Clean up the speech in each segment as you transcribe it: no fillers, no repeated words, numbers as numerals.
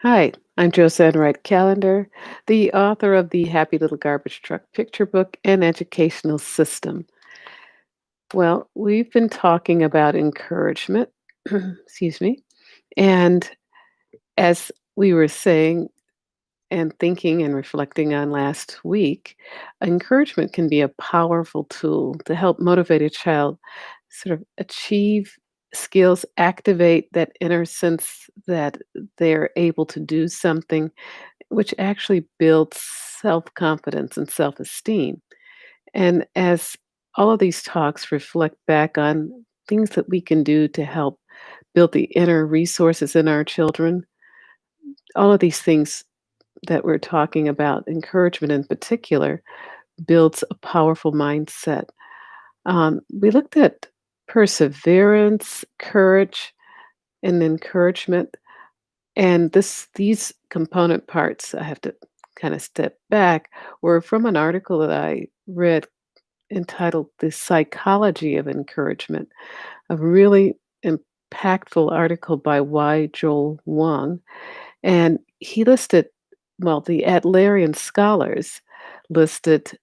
Hi, I'm Joanne Wright Callender, the author of the Happy Little Garbage Truck Picture Book and Educational System. Well, we've been talking about encouragement, excuse me, and as we were saying and thinking and reflecting on last week, encouragement can be a powerful tool to help motivate a child sort of achieve skills, activate that inner sense that they're able to do something which actually builds self-confidence and self-esteem. And as all of these talks reflect back on things that we can do to help build the inner resources in our children, all of these things that we're talking about, encouragement in particular, builds a powerful mindset. We looked at perseverance, courage, and encouragement. And these component parts, I have to kind of step back, were from an article that I read entitled The Psychology of Encouragement, a really impactful article by Y. Joel Wong. And he listed, well, the Adlerian scholars listed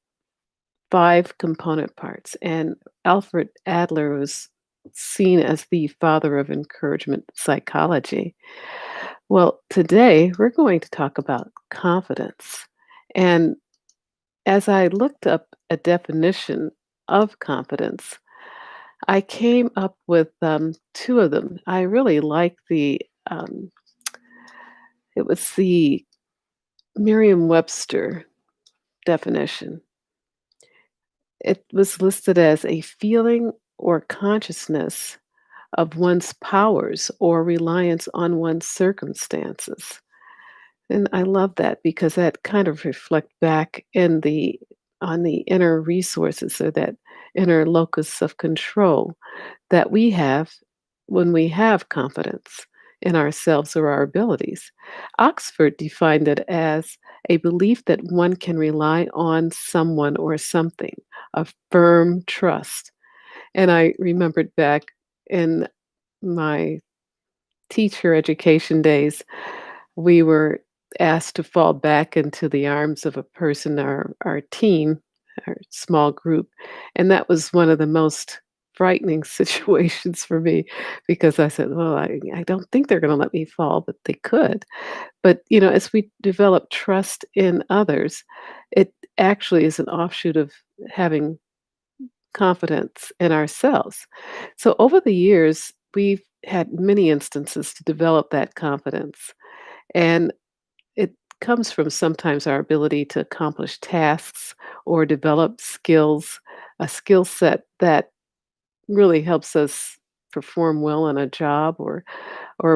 five component parts. And Alfred Adler was seen as the father of encouragement psychology. Well, today we're going to talk about confidence. And as I looked up a definition of confidence, I came up with two of them. I really like it was the Merriam Webster definition. It was listed as a feeling or consciousness of one's powers or reliance on one's circumstances. And I love that because that kind of reflect back in the on the inner resources or that inner locus of control that we have when we have confidence in ourselves or our abilities. Oxford defined it as a belief that one can rely on someone or something, a firm trust. And I remembered back in my teacher education days, we were asked to fall back into the arms of a person, our team, our small group, and that was one of the most frightening situations for me because I said, "Well, I don't think they're gonna let me fall," but they could. But, as we develop trust in others, it actually is an offshoot of having confidence in ourselves. So over the years, we've had many instances to develop that confidence. And it comes from sometimes our ability to accomplish tasks or develop skills, a skill set that really helps us perform well in a job, or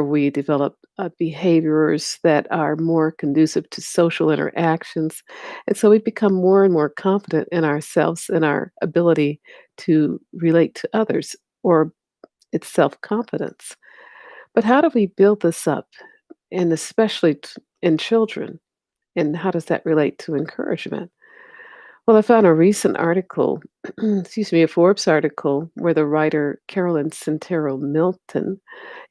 we develop behaviors that are more conducive to social interactions. And so we become more and more confident in ourselves and our ability to relate to others, or it's self confidence. But how do we build this up? And especially in children? And how does that relate to encouragement? Well, I found a recent article, excuse me, a Forbes article where the writer Carolyn Sintero Milton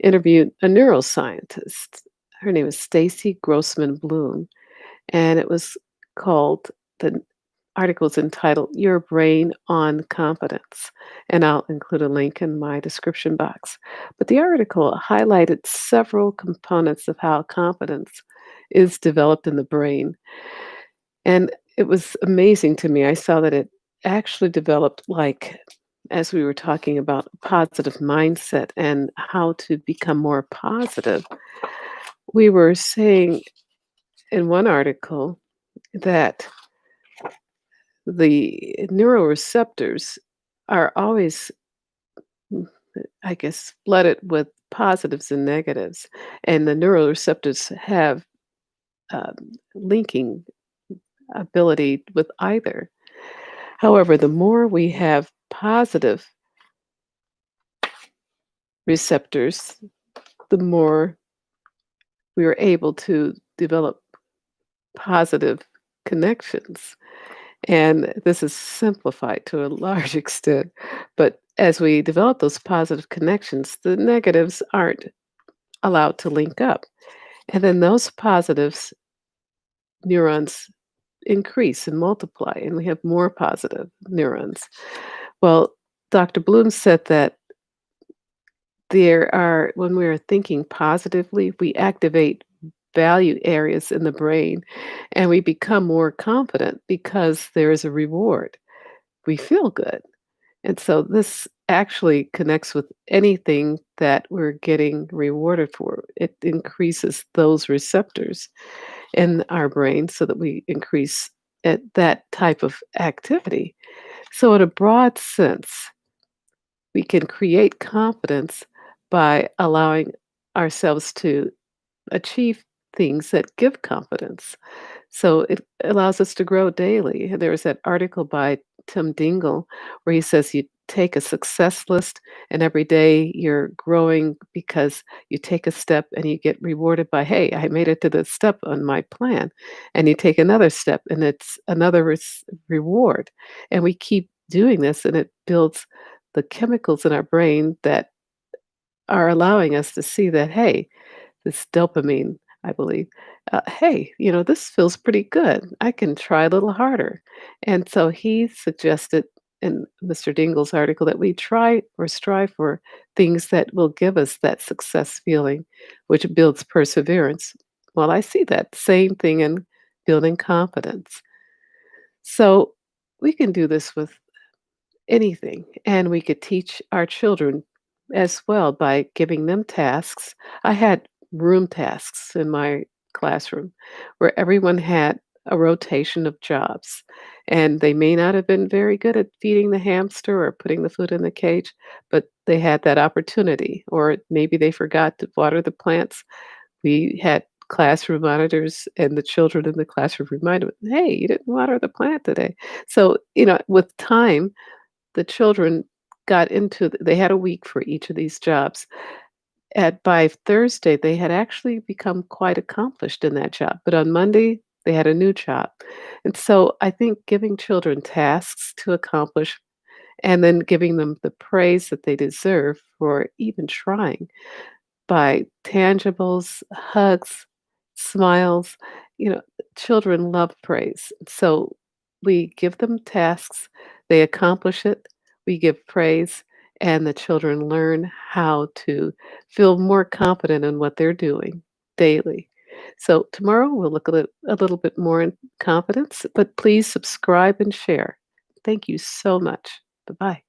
interviewed a neuroscientist. Her name is Stacy Grossman Bloom, and it was called the article's entitled Your Brain on Confidence. And I'll include a link in my description box. But the article highlighted several components of how confidence is developed in the brain. And it was amazing to me. I saw that it actually developed, like, as we were talking about positive mindset and how to become more positive, we were saying in one article that the neuroreceptors are always, mm, I guess, flooded with positives and negatives. And the neuroreceptors have um, linking ability with either. However, the more we have positive receptors, the more we are able to develop positive connections. And this is simplified to a large extent. But as we develop those positive connections, the negatives aren't allowed to link up. And then those positives neurons increase and multiply, and we have more positive neurons. Well, Dr. Bloom said that when we are thinking positively, we activate value areas in the brain and we become more confident because there is a reward. We feel good. And so this actually connects with anything that we're getting rewarded for. It increases those receptors in our brain so that we increase at that type of activity. So, in a broad sense, we can create confidence by allowing ourselves to achieve things that give confidence. So it allows us to grow daily. There was that article by Tim Dingle where he says you take a success list and every day you're growing because you take a step and you get rewarded by, hey, I made it to the step on my plan. And you take another step and it's another reward. And we keep doing this and it builds the chemicals in our brain that are allowing us to see that, hey, this dopamine, I believe. Hey, this feels pretty good. I can try a little harder. And so he suggested in Mr. Dingle's article that we try or strive for things that will give us that success feeling, which builds perseverance. Well, I see that same thing in building confidence. So we can do this with anything. And we could teach our children as well by giving them tasks. I had room tasks in my classroom where everyone had a rotation of jobs. And they may not have been very good at feeding the hamster or putting the food in the cage, but they had that opportunity. Or maybe they forgot to water the plants. We had classroom monitors, and the children in the classroom reminded them, hey, you didn't water the plant today. So, with time, the children got into they had a week for each of these jobs. By Thursday, they had actually become quite accomplished in that job, but on Monday, they had a new job. And so I think giving children tasks to accomplish and then giving them the praise that they deserve for even trying by tangibles, hugs, smiles. You know, children love praise. So we give them tasks, they accomplish it, we give praise, and the children learn how to feel more confident in what they're doing daily. So tomorrow we'll look at it a little bit more in confidence, but please subscribe and share. Thank you so much. Bye bye.